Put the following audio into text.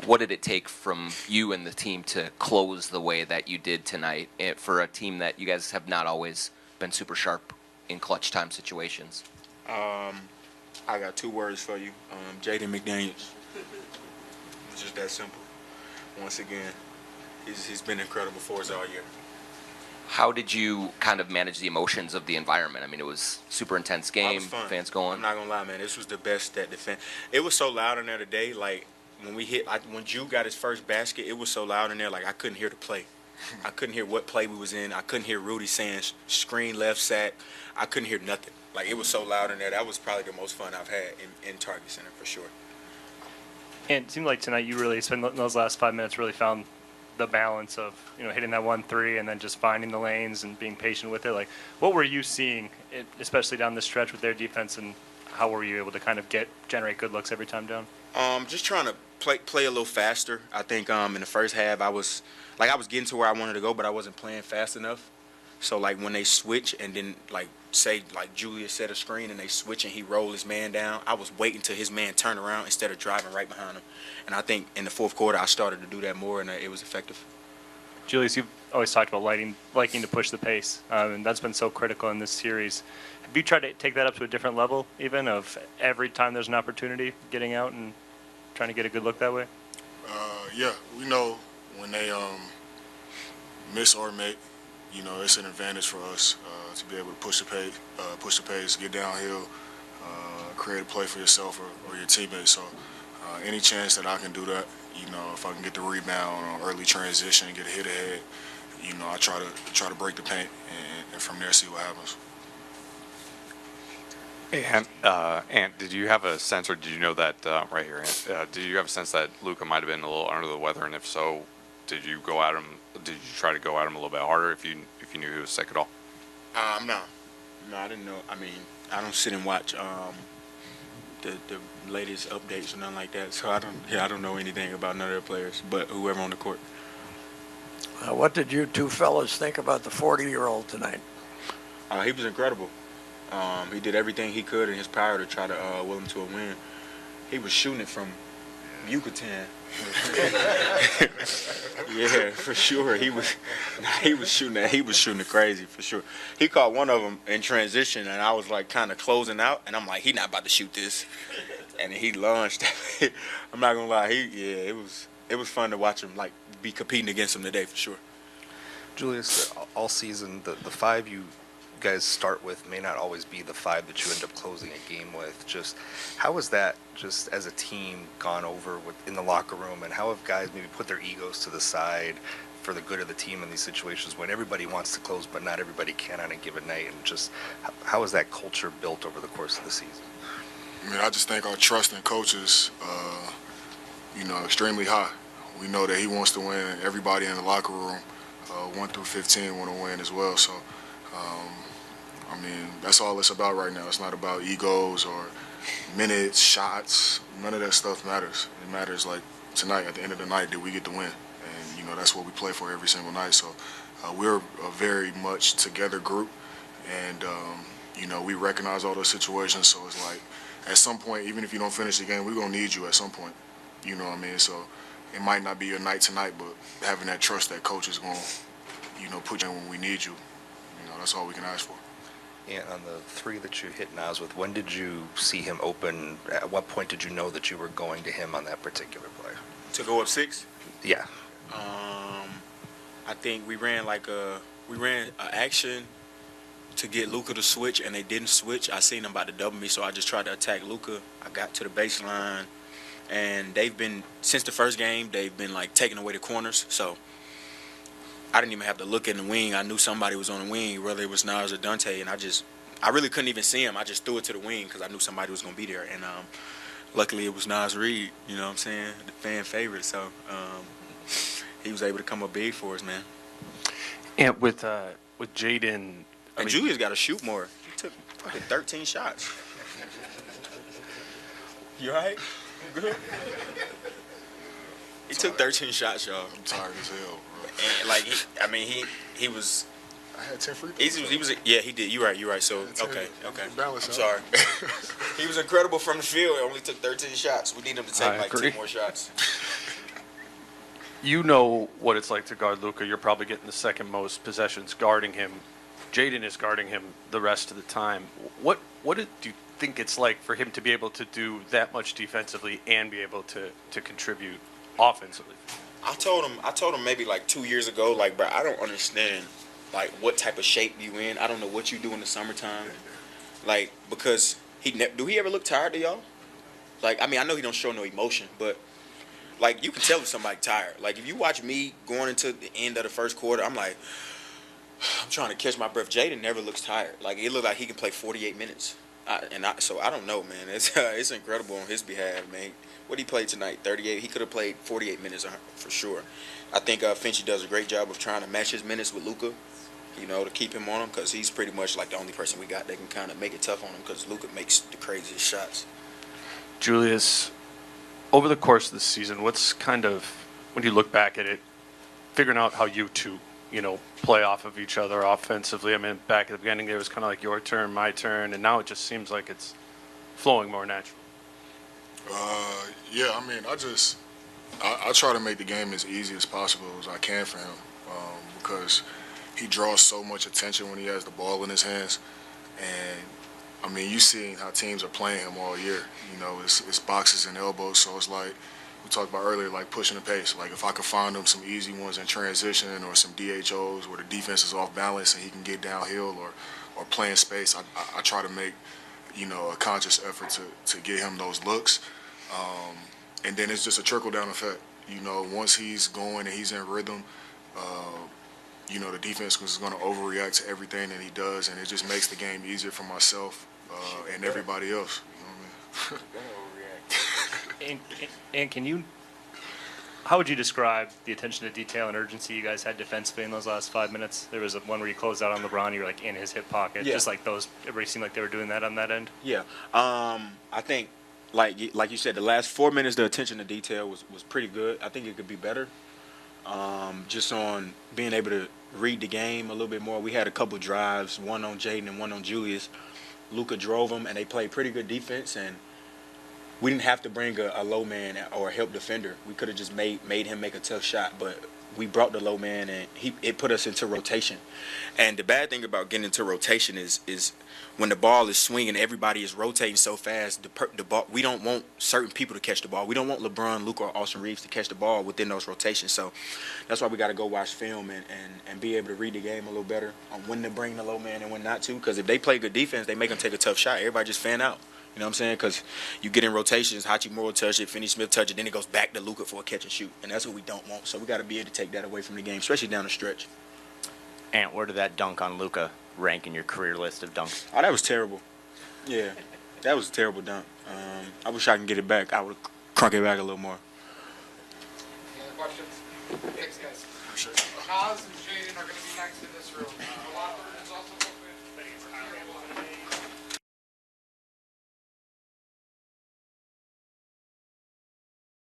what did it take from you and the team to close the way that you did tonight for a team that you guys have not always been super sharp in clutch time situations? I got 2 words for you. Jaden McDaniels. It's just that simple. Once again, he's been incredible for us all year. How did you kind of manage the emotions of the environment? I mean, it was super intense game, fans going. I'm not gonna lie, man. This was the best that the fan. It was so loud in there today. Like when Drew got his first basket, it was so loud in there. Like I couldn't hear the play. I couldn't hear what play we was in. I couldn't hear Rudy saying screen left sack. I couldn't hear nothing. Like it was so loud in there. That was probably the most fun I've had in Target Center for sure. And it seemed like tonight you really spent those last 5 minutes really found the balance of hitting that 1-3 and then just finding the lanes and being patient with it. Like, what were you seeing, especially down the stretch with their defense, and how were you able to kind of generate good looks every time down? Just trying to play a little faster. I think in the first half I was getting to where I wanted to go, but I wasn't playing fast enough. So like when they switch and then say Julius set a screen and they switch and he roll his man down, I was waiting till his man turned around instead of driving right behind him. And I think in the fourth quarter I started to do that more, and it was effective. Julius, you've always talked about liking to push the pace, and that's been so critical in this series. Have you tried to take that up to a different level, even of every time there's an opportunity, getting out and trying to get a good look that way? Yeah, we know when they miss or make, it's an advantage for us to be able to push the pace, get downhill, create a play for yourself or your teammates. So any chance that I can do that, if I can get the rebound or early transition and get a hit ahead, I try to break the paint and from there see what happens. Ant, did you have a sense, or did you know that right here, Ant? Did you have a sense that Luka might have been a little under the weather, and if so, did you go at him? Did you try to go at him a little bit harder if you knew he was sick at all? No, I didn't know. I mean, I don't sit and watch the latest updates or nothing like that, so I don't know anything about none of the players, but whoever on the court. What did you 2 fellas think about the 40-year-old tonight? He was incredible. He did everything he could in his power to try to will him to a win. He was shooting it from Yucatan. Yeah, for sure. He was shooting it crazy for sure. He caught one of them in transition, and I was like kind of closing out, and I'm like, he not about to shoot this, and he launched. I'm not gonna lie, it was fun to watch him be competing against him today for sure. Julius, all season the 5 you guys start with may not always be the 5 that you end up closing a game with. Just how has that, just as a team, gone over in the locker room, and how have guys maybe put their egos to the side for the good of the team in these situations when everybody wants to close but not everybody can on a given night, and just how is that culture built over the course of the season? I mean, I just think our trust in coaches, extremely high. We know that he wants to win. Everybody in the locker room, 1 through 15, want to win as well. So, that's all it's about right now. It's not about egos or minutes, shots. None of that stuff matters. It matters like tonight, at the end of the night, did we get to win? And, that's what we play for every single night. So we're a very much together group. And, we recognize all those situations. So it's like at some point, even if you don't finish the game, we're going to need you at some point. You know what I mean? So it might not be your night tonight, but having that trust that coach is going to, put you in when we need you, that's all we can ask for. And on the 3 that you hit Nas with, when did you see him open? At what point did you know that you were going to him on that particular play? To go up 6? Yeah. I think we ran an action to get Luka to switch, and they didn't switch. I seen them about to double me, so I just tried to attack Luka. I got to the baseline, and since the first game, they've been taking away the corners, so I didn't even have to look in the wing. I knew somebody was on the wing, whether it was Nas or Dante, and I really couldn't even see him. I just threw it to the wing because I knew somebody was going to be there. And luckily it was Nas Reed, you know what I'm saying, the fan favorite. So he was able to come up big for us, man. And with Jaden, and Julius got to shoot more. He took fucking 13 shots. You all right? You good? He took 13 shots, y'all. I'm tired as hell, bro. And he was. I had 10 free throws. He was. Yeah, he did. You're right. So okay. Balance. I'm sorry. He was incredible from the field. He only took 13 shots. We need him to take I like agree. 10 more shots. You know what it's like to guard Luka. You're probably getting the second most possessions guarding him. Jaden is guarding him the rest of the time. What do you think it's like for him to be able to do that much defensively and be able to contribute offensively? I told him maybe like 2 years ago, like, bro, I don't understand, like, what type of shape you in. I don't know what you do in the summertime, like, because do he ever look tired to y'all? Like, I mean, I know he don't show no emotion, but like, you can tell if somebody tired. Like, if you watch me going into the end of the first quarter, I'm like, I'm trying to catch my breath. Jaden never looks tired. Like, it looks like he can play 48 minutes. So I don't know, man. It's incredible on his behalf, man. What he played tonight, 38. He could have played 48 minutes for sure. I think Finchie does a great job of trying to match his minutes with Luka, to keep him on him, because he's pretty much like the only person we got that can kind of make it tough on him, because Luka makes the craziest shots. Julius, over the course of the season, what's kind of, when you look back at it, figuring out how you two, play off of each other offensively? I mean, back at the beginning, it was kind of like your turn, my turn, and now it just seems like it's flowing more naturally. Yeah, I mean, I try to make the game as easy as possible as I can for him, because he draws so much attention when he has the ball in his hands. And I mean, you see how teams are playing him all year. It's boxes and elbows, so it's like we talked about earlier, like pushing the pace. Like, if I could find him some easy ones in transition or some DHOs where the defense is off balance and he can get downhill or play in space, I try to make a conscious effort to get him those looks. And then it's just a trickle-down effect. Once he's going and he's in rhythm, the defense is going to overreact to everything that he does, and it just makes the game easier for myself and everybody else. You know what I mean? And how would you describe the attention to detail and urgency you guys had defensively in those last 5 minutes? There was one where you closed out on LeBron, you were like in his hip pocket, Yeah. just like those. Everybody seemed like they were doing that on that end. Yeah. I think, like you said, the last 4 minutes, the attention to detail was pretty good. I think it could be better. Just on being able to read the game a little bit more. We had a couple drives, one on Jaden and one on Julius. Luka drove them, and they played pretty good defense, and we didn't have to bring a low man or a help defender. We could have just made him make a tough shot, but we brought the low man, and it put us into rotation. And the bad thing about getting into rotation is when the ball is swinging, everybody is rotating so fast. The ball, we don't want certain people to catch the ball. We don't want LeBron, Luka, or Austin Reeves to catch the ball within those rotations. So that's why we got to go watch film and be able to read the game a little better on when to bring the low man and when not to. Because if they play good defense, they make them take a tough shot. Everybody just fan out. You know what I'm saying? Because you get in rotations, Hachimura touch it, Finney-Smith touch it, then it goes back to Luka for a catch and shoot. And that's what we don't want. So we got to be able to take that away from the game, especially down the stretch. Ant, where did that dunk on Luka rank in your career list of dunks? Oh, that was terrible. Yeah, that was a terrible dunk. I wish I could get it back. I would crunk it back a little more. Any other questions? Thanks, guys. Nas and Jaden are going to be next in this room. A lot of